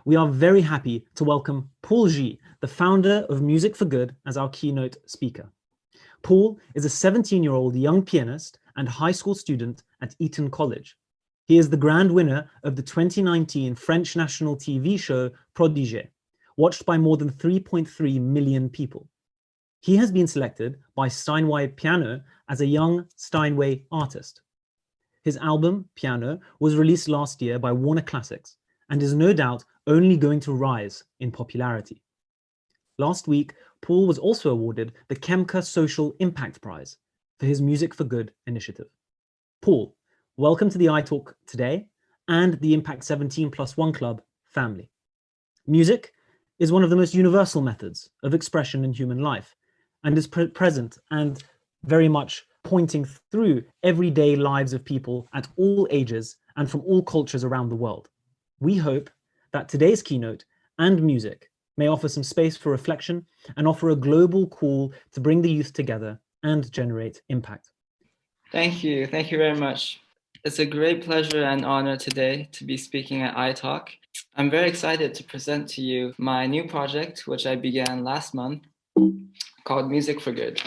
we are very happy to welcome Paul G, the founder of Music for Good, as our keynote speaker. Paul is a 17-year-old young pianist and high school student at Eton College. He is the grand winner of the 2019 French national TV show Prodigé, watched by more than 3.3 million people. He has been selected by Steinway Piano as a young Steinway artist. His album, Piano, was released last year by Warner Classics and is no doubt only going to rise in popularity. Last week, Paul was also awarded the Kemka Social Impact Prize for his Music for Good initiative. Paul, welcome to the iTalk today and the Impact 17+1 Club family. Music is one of the most universal methods of expression in human life and is present and very much pointing through everyday lives of people at all ages and from all cultures around the world. We hope that today's keynote and music may offer some space for reflection and offer a global call to bring the youth together and generate impact. Thank you. Thank you very much. It's a great pleasure and honor today to be speaking at iTalk. I'm very excited to present to you my new project, which I began last month, called Music for Good.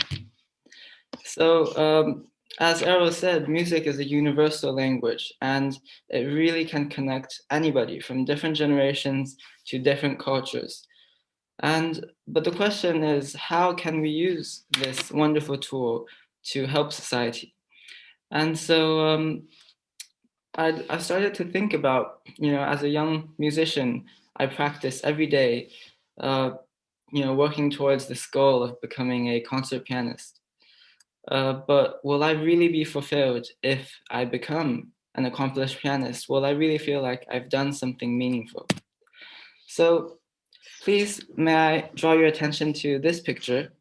So, as Errol said, music is a universal language, and it really can connect anybody from different generations to different cultures. But the question is, how can we use this wonderful tool to help society? And so I started to think about, as a young musician, I practice every day, working towards this goal of becoming a concert pianist. But will I really be fulfilled if I become an accomplished pianist? Will I really feel like I've done something meaningful? So please, may I draw your attention to this picture?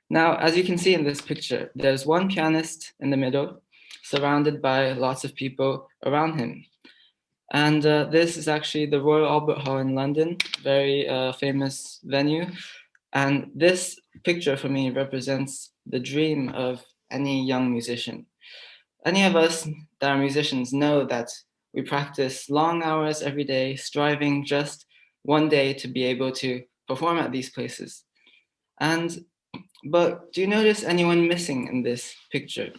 Now, as you can see in this picture, there's one pianist in the middle, surrounded by lots of people around him. And this is actually the Royal Albert Hall in London, very famous venue. And this picture for me represents the dream of any young musician. Any of us that are musicians know that we practice long hours every day, striving just one day to be able to perform at these places. But do you notice anyone missing in this picture?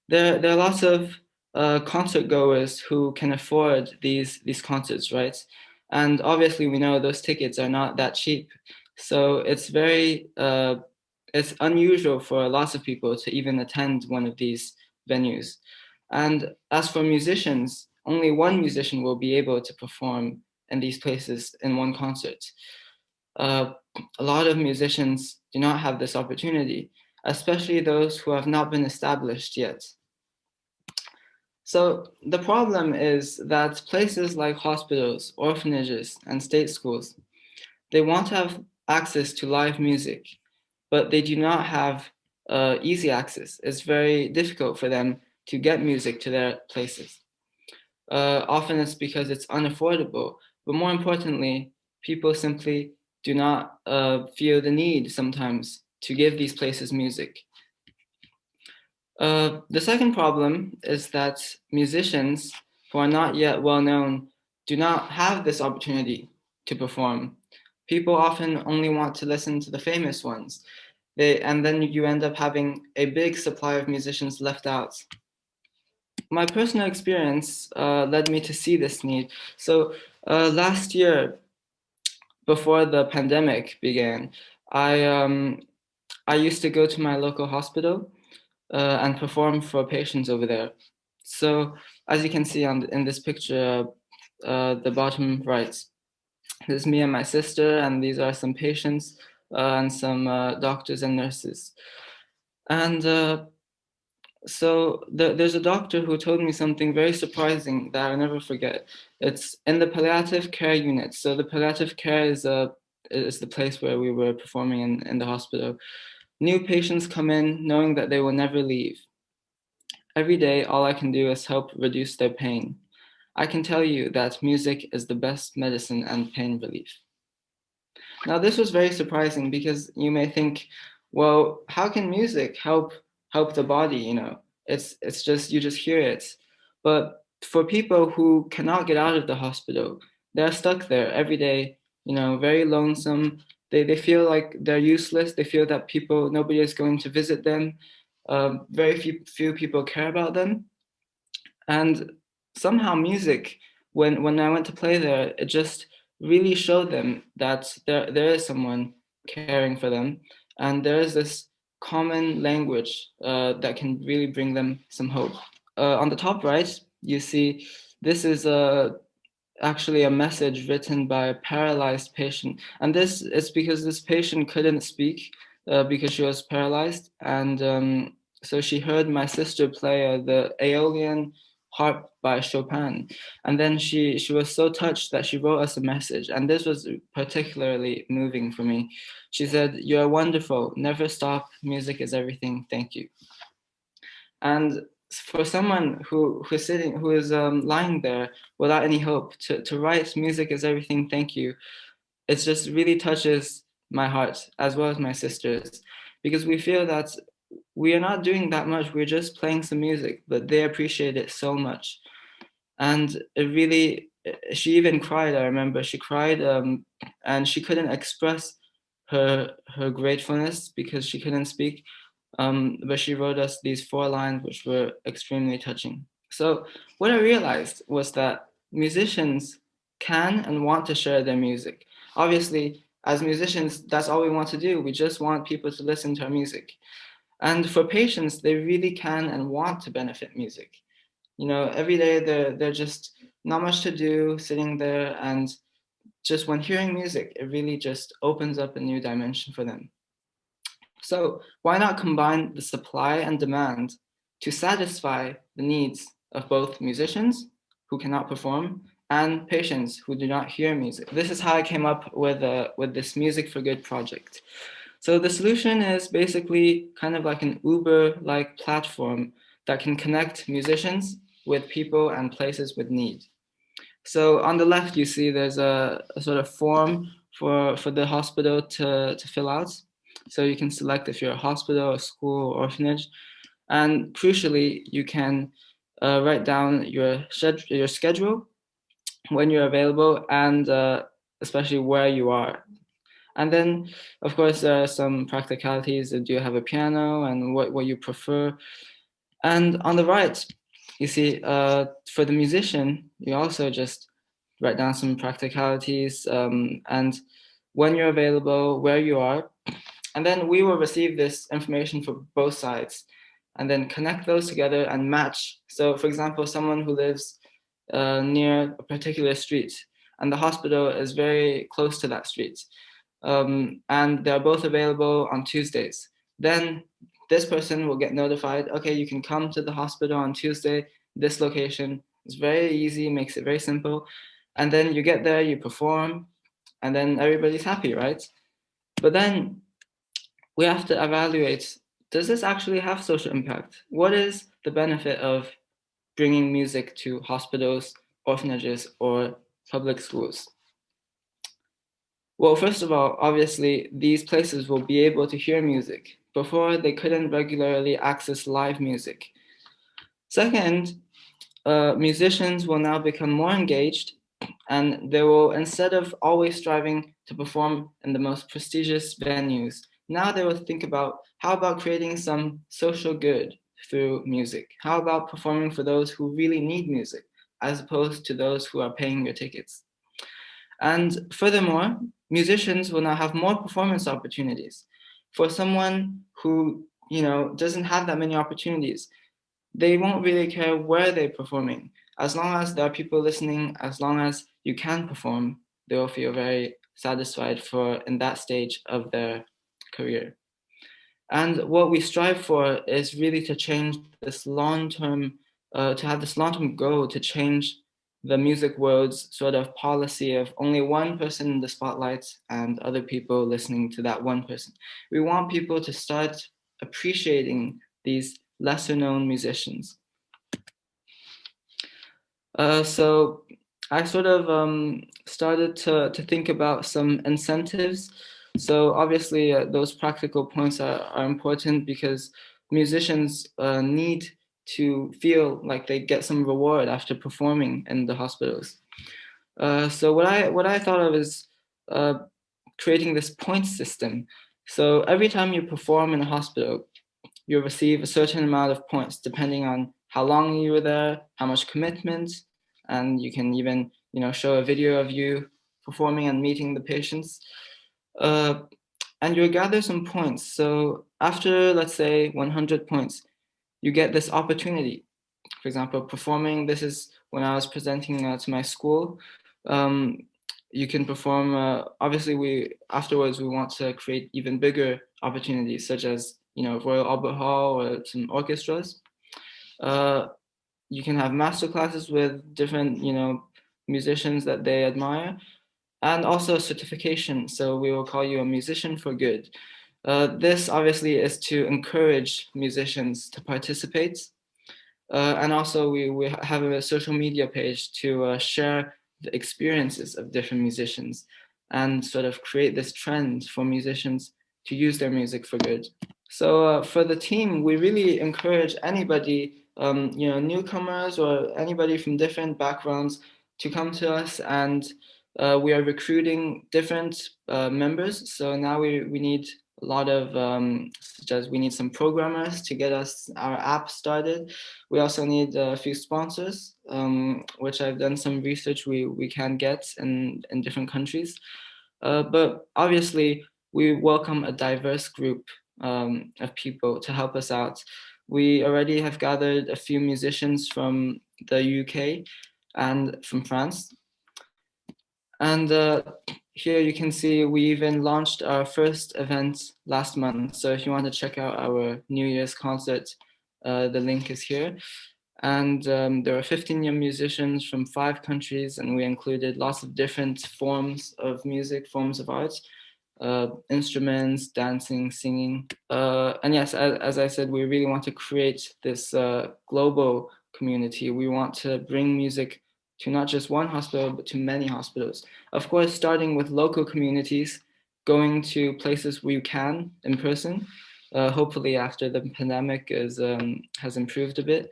There are lots of concert goers who can afford these concerts, right? And obviously we know those tickets are not that cheap. So it's it's unusual for lots of people to even attend one of these venues. And as for musicians, only one musician will be able to perform in these places in one concert. A lot of musicians do not have this opportunity, especially those who have not been established yet. So the problem is that places like hospitals, orphanages, and state schools, they want to have access to live music, but they do not have easy access. It's very difficult for them to get music to their places. Often it's because it's unaffordable, but more importantly, people simply do not feel the need sometimes to give these places music. The second problem is that musicians who are not yet well known do not have this opportunity to perform. People often only want to listen to the famous ones, and then you end up having a big supply of musicians left out. My personal experience led me to see this need. So last year, before the pandemic began, I used to go to my local hospital and perform for patients over there. So as you can see in this picture, the bottom right, this is me and my sister, and these are some patients and some doctors and nurses. And so there's a doctor who told me something very surprising that I'll never forget. It's in the palliative care unit. So the palliative care is the place where we were performing in the hospital. New patients come in knowing that they will never leave. Every day, all I can do is help reduce their pain. I can tell you that music is the best medicine and pain relief. Now, this was very surprising because you may think, well, how can music help the body? It's just, you just hear it. But for people who cannot get out of the hospital, they're stuck there every day, very lonesome. They feel like they're useless. They feel that nobody is going to visit them. Very few people care about them. And somehow music, when I went to play there, it just really showed them that there is someone caring for them, and there is this common language that can really bring them some hope. On the top right, you see this is actually a message written by a paralyzed patient, and this is because this patient couldn't speak because she was paralyzed, and so she heard my sister play the Aeolian harp by Chopin, and then she was so touched that she wrote us a message, and this was particularly moving for me. She said, "You are wonderful. Never stop. Music is everything. Thank you." And for someone who is lying there without any hope, to write "Music is everything. Thank you," it just really touches my heart as well as my sister's, because we feel that we are not doing that much. We're just playing some music, but they appreciate it so much. And it really, she even cried. I remember she cried, and she couldn't express her gratefulness because she couldn't speak. But she wrote us these 4 lines, which were extremely touching. So what I realized was that musicians can and want to share their music. Obviously, as musicians, that's all we want to do. We just want people to listen to our music. And for patients, they really can and want to benefit music. Every day they're just not much to do, sitting there, and just when hearing music, it really just opens up a new dimension for them. So why not combine the supply and demand to satisfy the needs of both musicians who cannot perform and patients who do not hear music? This is how I came up with this Music for Good project. So the solution is basically kind of like an Uber-like platform that can connect musicians with people and places with need. So on the left, you see there's a sort of form for the hospital to fill out. So you can select if you're a hospital, a school, orphanage. And crucially, you can write down your schedule, when you're available, and especially where you are. And then, of course, there are some practicalities. Do you have a piano, and what you prefer? And on the right, you see, for the musician, you also just write down some practicalities, and when you're available, where you are. And then we will receive this information for both sides and then connect those together and match. So, for example, someone who lives near a particular street and the hospital is very close to that street, and they're both available on Tuesdays. Then this person will get notified, okay, you can come to the hospital on Tuesday, this location. It's very easy, makes it very simple. And then you get there, you perform, and then everybody's happy, right? But then we have to evaluate, does this actually have social impact? What is the benefit of bringing music to hospitals, orphanages, or public schools? Well, first of all, obviously, these places will be able to hear music. Before, they couldn't regularly access live music. Second, musicians will now become more engaged, and they will, instead of always striving to perform in the most prestigious venues, now they will think about, how about creating some social good through music? How about performing for those who really need music, as opposed to those who are paying your tickets? And furthermore, musicians will now have more performance opportunities. For someone who, doesn't have that many opportunities, they won't really care where they're performing. As long as there are people listening, as long as you can perform, they will feel very satisfied in that stage of their career. And what we strive for is really to change this long-term, to have this long-term goal to change the music world's sort of policy of only one person in the spotlight and other people listening to that one person. We want people to start appreciating these lesser known musicians. So I sort of started to think about some incentives. So obviously those practical points are important, because musicians need to feel like they get some reward after performing in the hospitals. So what I thought of is creating this point system. So every time you perform in a hospital, you'll receive a certain amount of points depending on how long you were there, how much commitment, and you can even show a video of you performing and meeting the patients. And you'll gather some points. So after, let's say, 100 points, you get this opportunity. For example, performing, this is when I was presenting to my school. You can perform, obviously afterwards we want to create even bigger opportunities, such as, Royal Albert Hall or some orchestras. You can have master classes with different, musicians that they admire, and also certification. So we will call you a musician for good. This obviously is to encourage musicians to participate. And also we have a social media page to share the experiences of different musicians and sort of create this trend for musicians to use their music for good. So for the team, we really encourage anybody, newcomers or anybody from different backgrounds to come to us, and we are recruiting different members. So now we need a lot of, such as we need some programmers to get our app started. We also need a few sponsors, which I've done some research we can get in different countries. But obviously, we welcome a diverse group of people to help us out. We already have gathered a few musicians from the UK and from France. And here you can see we even launched our first event last month. So if you want to check out our New Year's concert, the link is here. And there are 15 young musicians from 5 countries, and we included lots of different forms of music, forms of art, instruments, dancing, singing. And yes, as I said, we really want to create this global community. We want to bring music to not just one hospital, but to many hospitals. Of course, starting with local communities, going to places we can in person, hopefully after the pandemic has improved a bit.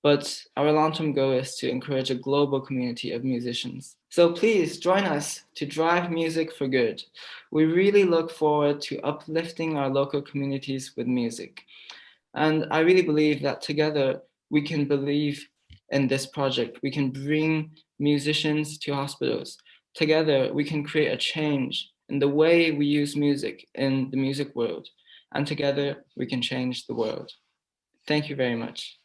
But our long-term goal is to encourage a global community of musicians. So please join us to drive music for good. We really look forward to uplifting our local communities with music. And I really believe that together we can believe in this project. We can bring musicians to hospitals. Together we can create a change in the way we use music in the music world. And together we can change the world. Thank you very much.